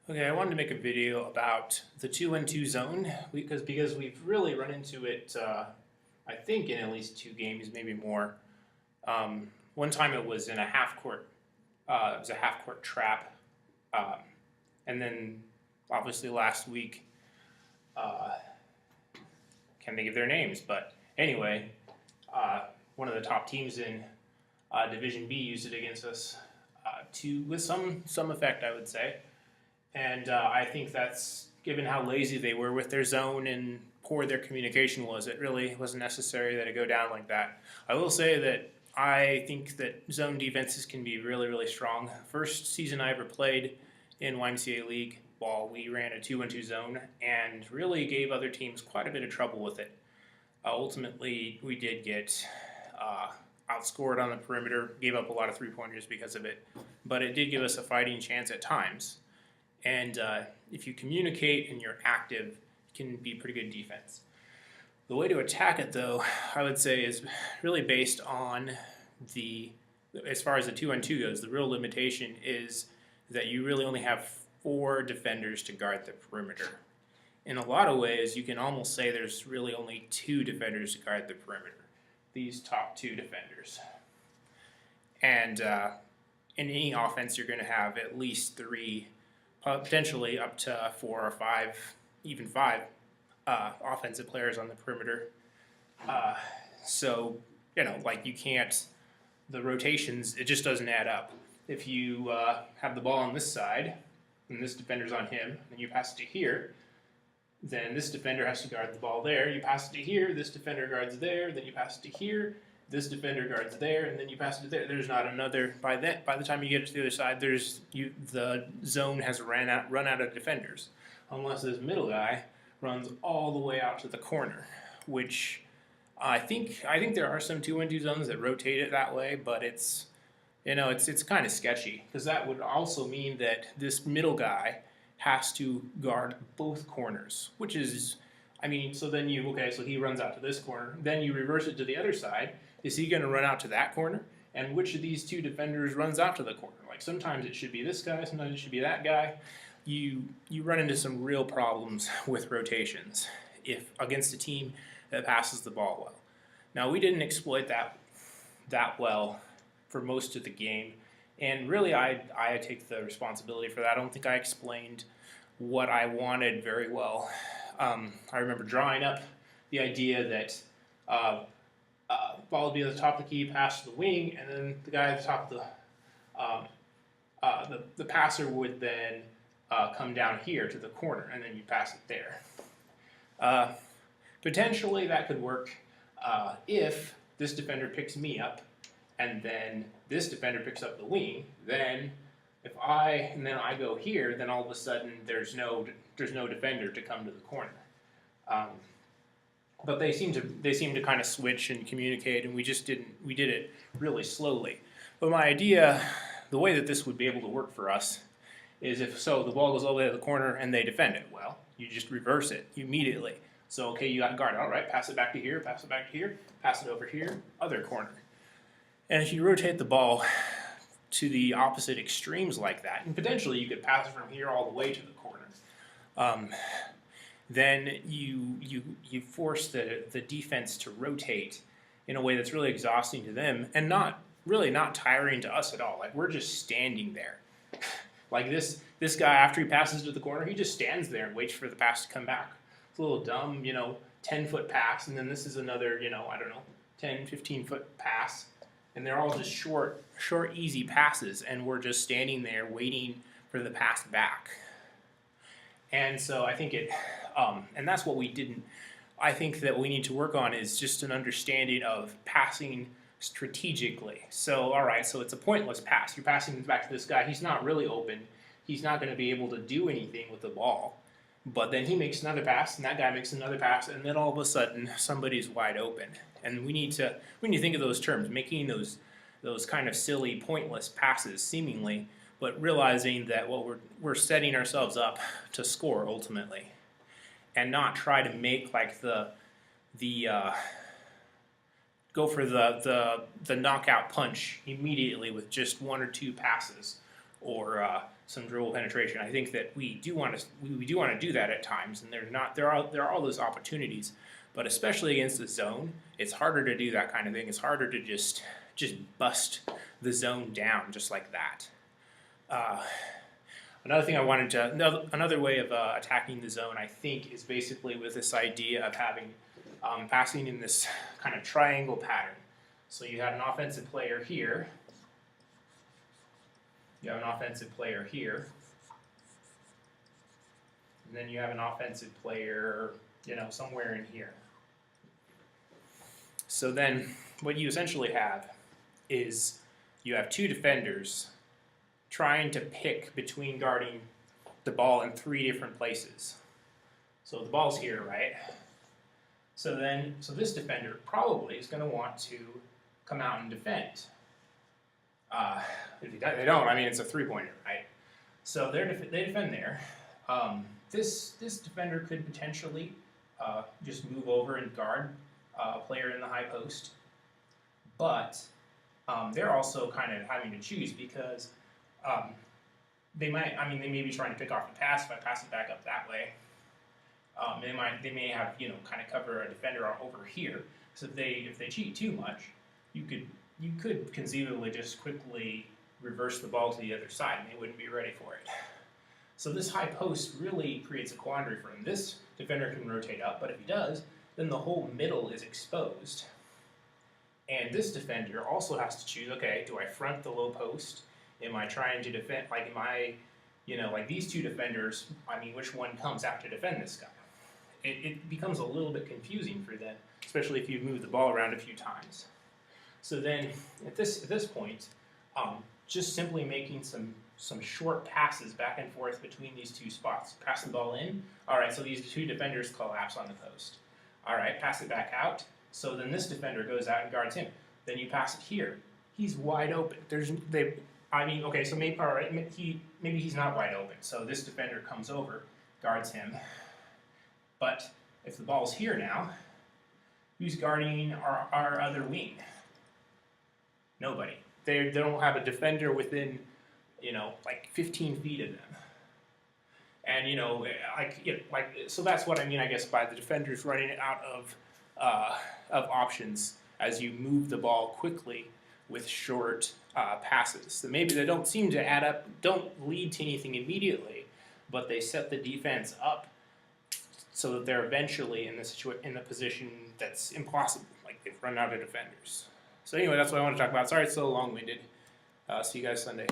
Okay, I wanted to make a video about the 2-1-2 zone because we've really run into it. I think in at least two games, maybe more. One time it was in a half court. It was a half court trap, um, and then obviously last week, uh, can't think of their names, but anyway, one of the top teams in Division B used it against us with some effect, I would say. And I think that's, given how lazy they were with their zone and poor their communication was, it really wasn't necessary that it go down like that. I will say that I think that zone defenses can be really, really strong. First season I ever played in YMCA League ball, we ran a 2-1-2 zone and really gave other teams quite a bit of trouble with it. Ultimately, we did get outscored on the perimeter, gave up a lot of three-pointers because of it, but it did give us a fighting chance at times. And if you communicate and you're active, it can be pretty good defense. The way to attack it, though, I would say is really based on as far as the 2-on-2 goes, the real limitation is that you really only have 4 defenders to guard the perimeter. In a lot of ways, you can almost say there's really only 2 defenders to guard the perimeter, these top 2 defenders. And in any offense, you're going to have at least 3, potentially up to 4 or 5, even 5 offensive players on the perimeter. So, like you can't, the rotations, it just doesn't add up. If you have the ball on this side, and this defender's on him, and you pass it to here, then this defender has to guard the ball there. You pass it to here, this defender guards there, then you pass it to here, this defender guards there, and then you pass it to there. There's not another. By the time you get to the other side, the zone has run out of defenders, unless this middle guy runs all the way out to the corner, which I think there are some 2-1-2 zones that rotate it that way, but it's kind of sketchy because that would also mean that this middle guy has to guard both corners, which is, so then so he runs out to this corner, then you reverse it to the other side. Is he going to run out to that corner? And which of these 2 defenders runs out to the corner? Like sometimes it should be this guy, sometimes it should be that guy. You run into some real problems with rotations if against a team that passes the ball well. Now we didn't exploit that well for most of the game, and really I take the responsibility for that. I don't think I explained what I wanted very well. I remember drawing up the idea that ball would be at the top of the key, pass to the wing, and then the guy at the top of the passer would then come down here to the corner, and then you pass it there. Potentially that could work if this defender picks me up, and then this defender picks up the wing. Then if I go here, then all of a sudden there's no defender to come to the corner. But they seem to kind of switch and communicate, and we did it really slowly. But my idea, the way that this would be able to work for us, is the ball goes all the way to the corner and they defend it. Well, you just reverse it immediately. So okay, you got guard. All right, pass it back to here, pass it back to here, pass it over here, other corner. And if you rotate the ball to the opposite extremes like that, and potentially you could pass it from here all the way to the corner, then you force the defense to rotate in a way that's really exhausting to them and not tiring to us at all. Like we're just standing there. Like this guy, after he passes to the corner, he just stands there and waits for the pass to come back. It's a little dumb, 10-foot pass, and then this is another, 10, 15-foot pass. And they're all just short, easy passes, and we're just standing there waiting for the pass back. And so I think and that's what we didn't. I think that we need to work on is just an understanding of passing strategically. So, all right, so it's a pointless pass. You're passing back to this guy. He's not really open. He's not going to be able to do anything with the ball. But then he makes another pass, and that guy makes another pass, and then all of a sudden somebody's wide open. And we need to think of those terms, making those kind of silly, pointless passes, seemingly, but realizing that we're setting ourselves up to score ultimately, and not try to make like go for the knockout punch immediately with just 1 or 2 passes, or some dribble penetration. I think that we do want to do that at times, and there are all those opportunities, but especially against the zone, it's harder to do that kind of thing. It's harder to just bust the zone down just like that. Another thing I wanted to another way of attacking the zone, I think, is basically with this idea of having passing in this kind of triangle pattern. So you have an offensive player here. You have an offensive player here, and then you have an offensive player, somewhere in here. So then what you essentially have is you have two defenders trying to pick between guarding the ball in three different places. So the ball's here, right? So this defender probably is going to want to come out and defend. If they don't, I mean, it's a three-pointer, right? So they defend there. This defender could potentially just move over and guard a player in the high post, but they're also kind of having to choose because they may be trying to pick off the pass if I pass it back up that way. They may have kind of cover a defender over here. So if they cheat too much, you could conceivably just quickly reverse the ball to the other side and they wouldn't be ready for it. So this high post really creates a quandary for him. This defender can rotate up, but if he does, then the whole middle is exposed. And this defender also has to choose, okay, do I front the low post? Am I trying to defend, am I, like these two defenders, which one comes out to defend this guy? It becomes a little bit confusing for them, especially if you've moved the ball around a few times. So then, at this point, just simply making some short passes back and forth between these two spots. Pass the ball in. All right, so these two defenders collapse on the post. All right, pass it back out. So then this defender goes out and guards him. Then you pass it here. He's wide open. Okay, so maybe he's not wide open. So this defender comes over, guards him. But if the ball's here now, who's guarding our other wing? Nobody. They don't have a defender within, 15 feet of them. And so that's what I mean, I guess, by the defenders running out of options as you move the ball quickly with short passes. So maybe they don't seem to add up, don't lead to anything immediately, but they set the defense up so that they're eventually in the position that's impossible, like they've run out of defenders. So anyway, that's what I want to talk about. Sorry it's so long-winded. See you guys Sunday.